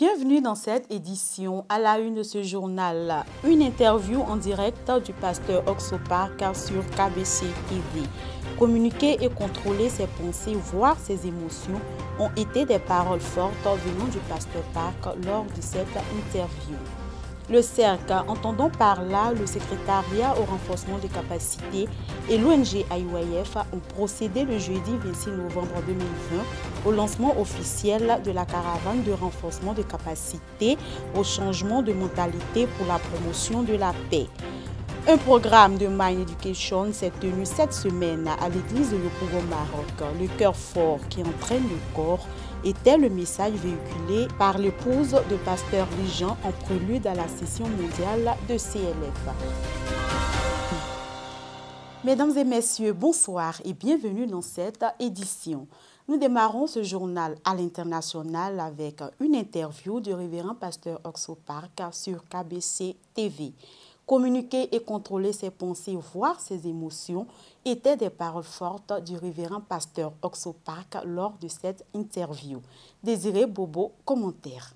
Bienvenue dans cette édition. À la une de ce journal, une interview en direct du pasteur Oxo Park sur KBC TV. Communiquer et contrôler ses pensées, voire ses émotions, ont été des paroles fortes venant du pasteur Park lors de cette interview. Le CERC, entendant par là le secrétariat au renforcement des capacités et l'ONG IYF ont procédé le jeudi 26 novembre 2020 au lancement officiel de la caravane de renforcement des capacités au changement de mentalité pour la promotion de la paix. Un programme de Mind Education s'est tenu cette semaine à l'église de Yopougon au Maroc. Le cœur fort qui entraîne le corps était le message véhiculé par l'épouse de pasteur Lijean en prélude à la session mondiale de CLF. Mesdames et messieurs, bonsoir et bienvenue dans cette édition. Nous démarrons ce journal à l'international avec une interview du révérend pasteur Oxo Park sur KBC TV. Communiquer et contrôler ses pensées, voire ses émotions, étaient des paroles fortes du révérend pasteur Oxo Park lors de cette interview. Désiré Bobo, commentaire.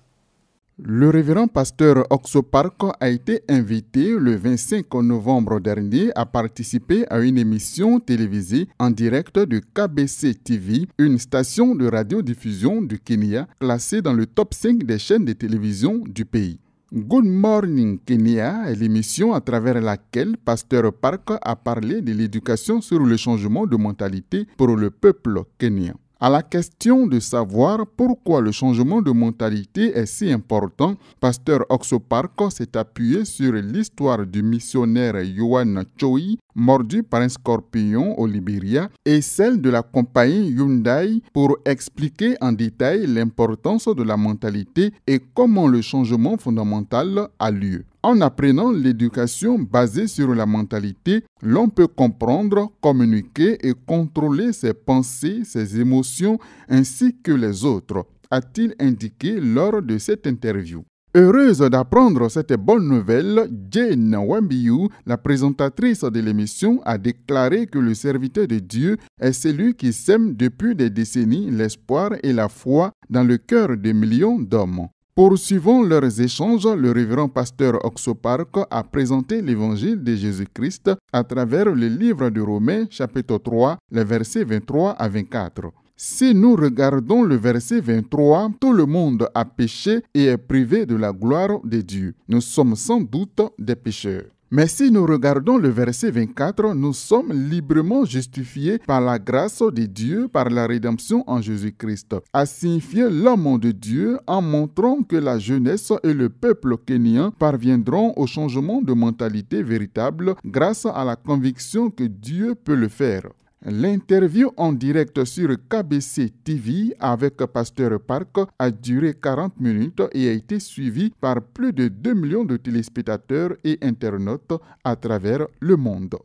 Le révérend pasteur Oxo Park a été invité le 25 novembre dernier à participer à une émission télévisée en direct de KBC TV, une station de radiodiffusion du Kenya classée dans le top 5 des chaînes de télévision du pays. Good Morning Kenya est l'émission à travers laquelle pasteur Park a parlé de l'éducation sur le changement de mentalité pour le peuple kenyan. À la question de savoir pourquoi le changement de mentalité est si important, pasteur Oxo Park s'est appuyé sur l'histoire du missionnaire Yohan Choi, mordu par un scorpion au Libéria, et celle de la compagnie Hyundai pour expliquer en détail l'importance de la mentalité et comment le changement fondamental a lieu. En apprenant l'éducation basée sur la mentalité, l'on peut comprendre, communiquer et contrôler ses pensées, ses émotions ainsi que les autres, a-t-il indiqué lors de cette interview. Heureuse d'apprendre cette bonne nouvelle, Jane Wambiou, la présentatrice de l'émission, a déclaré que le serviteur de Dieu est celui qui sème depuis des décennies l'espoir et la foi dans le cœur de millions d'hommes. Poursuivant leurs échanges, le révérend pasteur Oxo Park a présenté l'évangile de Jésus-Christ à travers le livre de Romains, chapitre 3, les versets 23 à 24. Si nous regardons le verset 23, tout le monde a péché et est privé de la gloire de Dieu. Nous sommes sans doute des pécheurs. Mais si nous regardons le verset 24, nous sommes librement justifiés par la grâce de Dieu, par la rédemption en Jésus-Christ, a signifié l'homme de Dieu en montrant que la jeunesse et le peuple kenyan parviendront au changement de mentalité véritable grâce à la conviction que Dieu peut le faire. L'interview en direct sur KBC TV avec pasteur Park a duré 40 minutes et a été suivie par plus de 2 millions de téléspectateurs et internautes à travers le monde.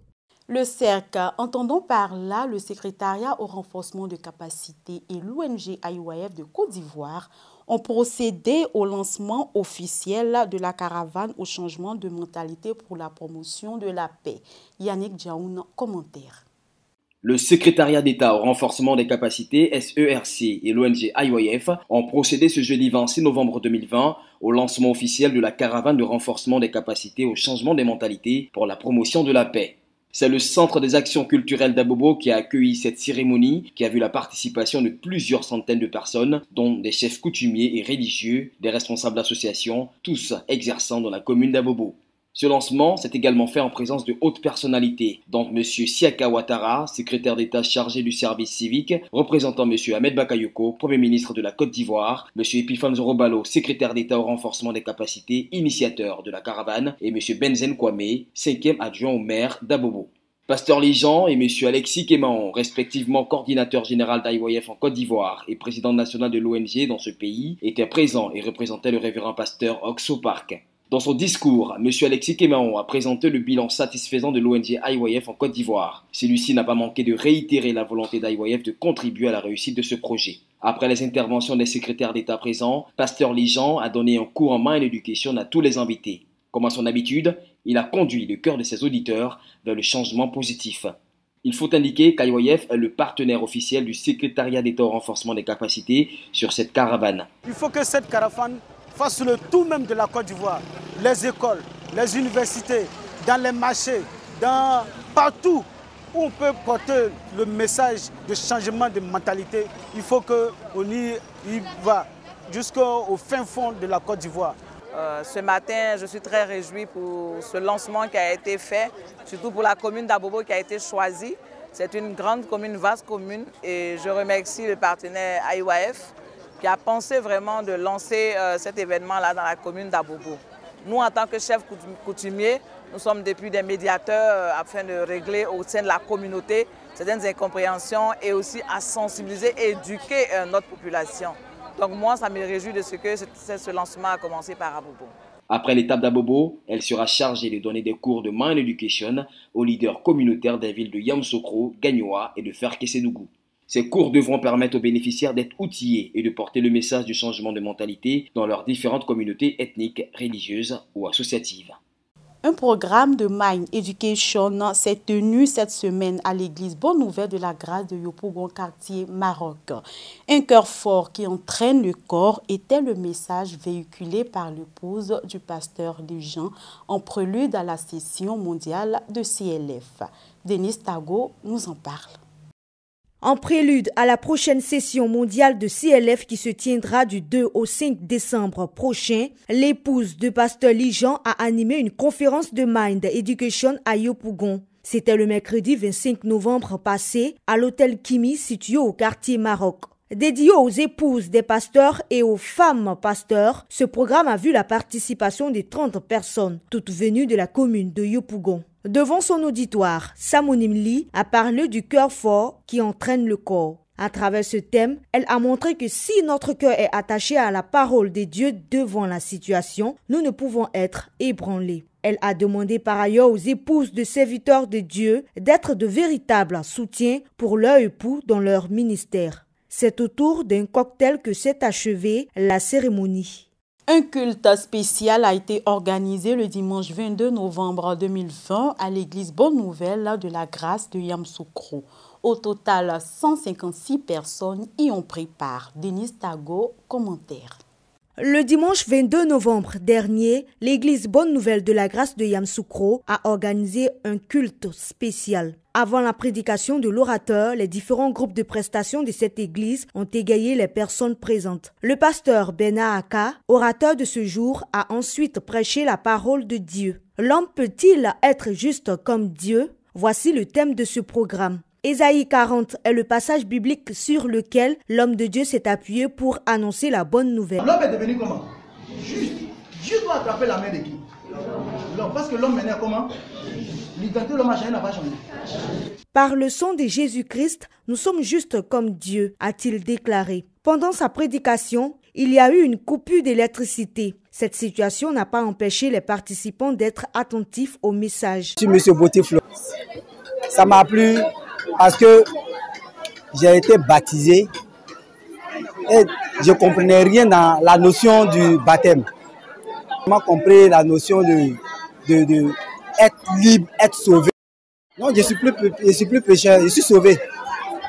Le CERC, entendant par là le secrétariat au renforcement de capacités et l'ONG IYF de Côte d'Ivoire, ont procédé au lancement officiel de la caravane au changement de mentalité pour la promotion de la paix. Yannick Djaoun, commentaire. Le secrétariat d'État au renforcement des capacités, SERC, et l'ONG IYF ont procédé ce jeudi 26 novembre 2020 au lancement officiel de la caravane de renforcement des capacités au changement des mentalités pour la promotion de la paix. C'est le Centre des actions culturelles d'Abobo qui a accueilli cette cérémonie qui a vu la participation de plusieurs centaines de personnes, dont des chefs coutumiers et religieux, des responsables d'associations, tous exerçant dans la commune d'Abobo. Ce lancement s'est également fait en présence de hautes personnalités, dont M. Siaka Ouattara, secrétaire d'État chargé du service civique, représentant M. Ahmed Bakayoko, Premier ministre de la Côte d'Ivoire, M. Epiphane Zorobalo, secrétaire d'État au renforcement des capacités, initiateur de la caravane, et M. Benzen Kwame, 5e adjoint au maire d'Abobo. Pasteur Lijean et M. Alexis Kémaon, respectivement coordinateur général d'IYF en Côte d'Ivoire et président national de l'ONG dans ce pays, étaient présents et représentaient le révérend pasteur Oxo Park. Dans son discours, M. Alexis Kémaon a présenté le bilan satisfaisant de l'ONG IYF en Côte d'Ivoire. Celui-ci n'a pas manqué de réitérer la volonté d'IYF de contribuer à la réussite de ce projet. Après les interventions des secrétaires d'État présents, pasteur Lijean a donné un cours en Mind Education à tous les invités. Comme à son habitude, il a conduit le cœur de ses auditeurs vers le changement positif. Il faut indiquer qu'IYF est le partenaire officiel du secrétariat d'État au renforcement des capacités sur cette caravane. Il faut que cette caravane fasse le tout même de la Côte d'Ivoire. Les écoles, les universités, dans les marchés, partout où on peut porter le message de changement de mentalité, il faut qu'on y va jusqu'au fin fond de la Côte d'Ivoire. Ce matin, je suis très réjouie pour ce lancement qui a été fait, surtout pour la commune d'Abobo qui a été choisie. C'est une grande commune, vaste commune, et je remercie le partenaire IYF qui a pensé vraiment de lancer cet événement-là dans la commune d'Abobo. Nous, en tant que chefs coutumiers, nous sommes depuis des médiateurs afin de régler au sein de la communauté certaines incompréhensions et aussi à sensibiliser et éduquer notre population. Donc moi, ça me réjouit de ce que ce lancement a commencé par Abobo. Après l'étape d'Abobo, elle sera chargée de donner des cours de Mind Education aux leaders communautaires des villes de Yamoussoukro, Gagnoa et de Ferkessédougou. Ces cours devront permettre aux bénéficiaires d'être outillés et de porter le message du changement de mentalité dans leurs différentes communautés ethniques, religieuses ou associatives. Un programme de Mind Education s'est tenu cette semaine à l'église Bonne Nouvelle de la Grâce de Yopougon, quartier Maroc. Un cœur fort qui entraîne le corps était le message véhiculé par l'épouse du pasteur Léjean en prélude à la session mondiale de CLF. Denis Tago nous en parle. En prélude à la prochaine session mondiale de CLF qui se tiendra du 2 au 5 décembre prochain, l'épouse de pasteur Léjean a animé une conférence de Mind Education à Yopougon. C'était le mercredi 25 novembre passé à l'hôtel Kimi situé au quartier Maroc. Dédié aux épouses des pasteurs et aux femmes pasteurs, ce programme a vu la participation de 30 personnes, toutes venues de la commune de Yopougon. Devant son auditoire, Samonim Lee a parlé du cœur fort qui entraîne le corps. À travers ce thème, elle a montré que si notre cœur est attaché à la parole de Dieu devant la situation, nous ne pouvons être ébranlés. Elle a demandé par ailleurs aux épouses de serviteurs de Dieu d'être de véritables soutiens pour leur époux dans leur ministère. C'est autour d'un cocktail que s'est achevée la cérémonie. Un culte spécial a été organisé le dimanche 22 novembre 2020 à l'église Bonne Nouvelle de la Grâce de Yamoussoukro. Au total, 156 personnes y ont pris part. Denis Tago, commentaire. Le dimanche 22 novembre dernier, l'église Bonne Nouvelle de la Grâce de Yamoussoukro a organisé un culte spécial. Avant la prédication de l'orateur, les différents groupes de prestations de cette église ont égayé les personnes présentes. Le pasteur Bena Aka, orateur de ce jour, a ensuite prêché la parole de Dieu. L'homme peut-il être juste comme Dieu? Voici le thème de ce programme. Ésaïe 40 est le passage biblique sur lequel l'homme de Dieu s'est appuyé pour annoncer la bonne nouvelle. L'homme est devenu comment? Juste. Dieu doit attraper la main de qui? L'homme. Parce que l'homme est né comment? L'identité de l'homme n'a pas changé. Par le sang de Jésus-Christ, nous sommes justes comme Dieu, a-t-il déclaré. Pendant sa prédication, il y a eu une coupure d'électricité. Cette situation n'a pas empêché les participants d'être attentifs au message. Je suis M. Botiflo. Ça m'a plu parce que j'ai été baptisé et je ne comprenais rien dans la notion du baptême. Je n'ai compris la notion de être libre, être sauvé. Non, je suis plus pécheur, je suis sauvé.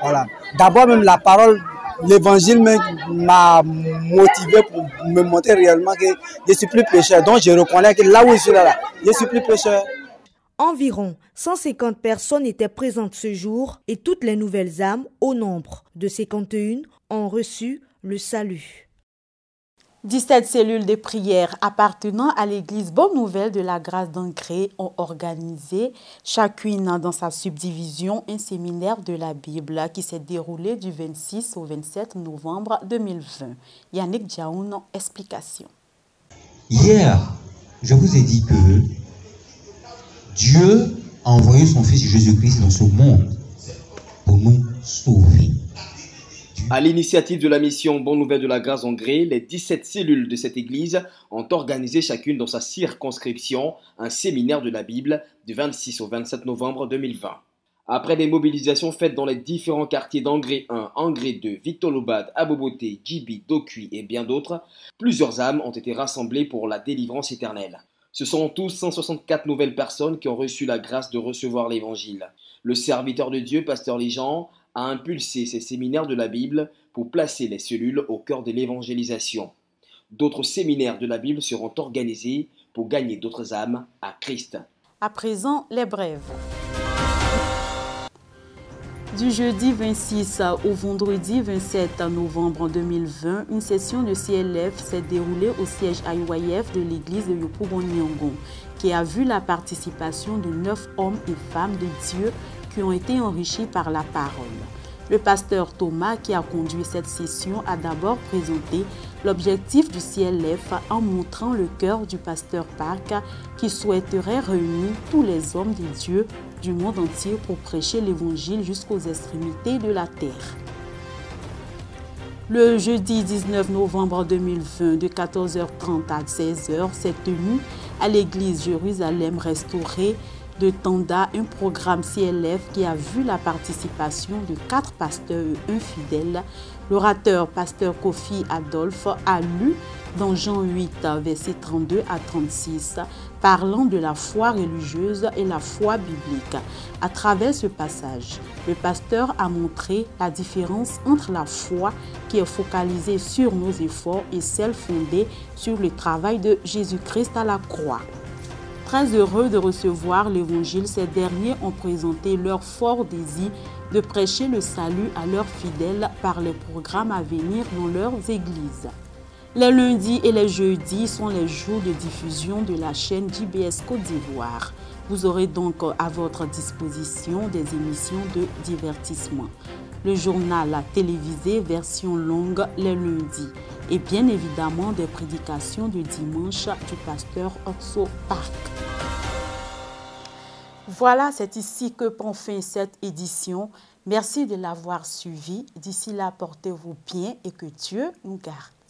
Voilà. D'abord même la parole, l'évangile m'a motivé pour me montrer réellement que je suis plus pécheur. Donc je reconnais que là où je suis là, je suis plus pécheur. Environ 150 personnes étaient présentes ce jour et toutes les nouvelles âmes, au nombre de 51, ont reçu le salut. 17 cellules de prière appartenant à l'église Bonne Nouvelle de la Grâce d'Angré ont organisé, chacune dans sa subdivision, un séminaire de la Bible qui s'est déroulé du 26 au 27 novembre 2020. Yannick Djaoun, explication. Hier, je vous ai dit que Dieu a envoyé son Fils Jésus-Christ dans ce monde pour nous sauver. À l'initiative de la mission Bonne Nouvelle de la Grâce d'Angré, les 17 cellules de cette église ont organisé chacune dans sa circonscription un séminaire de la Bible du 26 au 27 novembre 2020. Après des mobilisations faites dans les différents quartiers d'Angré 1, Angré 2, Victolobad, Aboboté, Djibi, Dokui et bien d'autres, plusieurs âmes ont été rassemblées pour la délivrance éternelle. Ce sont tous 164 nouvelles personnes qui ont reçu la grâce de recevoir l'évangile. Le serviteur de Dieu, pasteur Léjean, a impulsé ces séminaires de la Bible pour placer les cellules au cœur de l'évangélisation. D'autres séminaires de la Bible seront organisés pour gagner d'autres âmes à Christ. À présent, les brèves. Du jeudi 26 au vendredi 27 novembre 2020, une session de CLF s'est déroulée au siège IYF de l'église de Yopougon-Nyongon, qui a vu la participation de 9 hommes et femmes de Dieu qui ont été enrichis par la parole. Le pasteur Thomas, qui a conduit cette session, a d'abord présenté l'objectif du CLF en montrant le cœur du pasteur Park qui souhaiterait réunir tous les hommes de Dieu du monde entier pour prêcher l'évangile jusqu'aux extrémités de la terre. Le jeudi 19 novembre 2020, de 14h30 à 16h, s'est tenu à l'église Jérusalem restaurée de Tanda un programme CLF qui a vu la participation de 4 pasteurs et 1 fidèle. L'orateur pasteur Kofi Adolphe a lu dans Jean 8, versets 32 à 36, parlant de la foi religieuse et la foi biblique. À travers ce passage, le pasteur a montré la différence entre la foi qui est focalisée sur nos efforts et celle fondée sur le travail de Jésus-Christ à la croix. Très heureux de recevoir l'évangile, ces derniers ont présenté leur fort désir de prêcher le salut à leurs fidèles par les programmes à venir dans leurs églises. Les lundis et les jeudis sont les jours de diffusion de la chaîne JBS Côte d'Ivoire. Vous aurez donc à votre disposition des émissions de divertissement. Le journal télévisé version longue les lundis et bien évidemment des prédications de dimanche du pasteur Oxo Park. Voilà, c'est ici que prend fin cette édition. Merci de l'avoir suivi. D'ici là, portez-vous bien et que Dieu nous garde.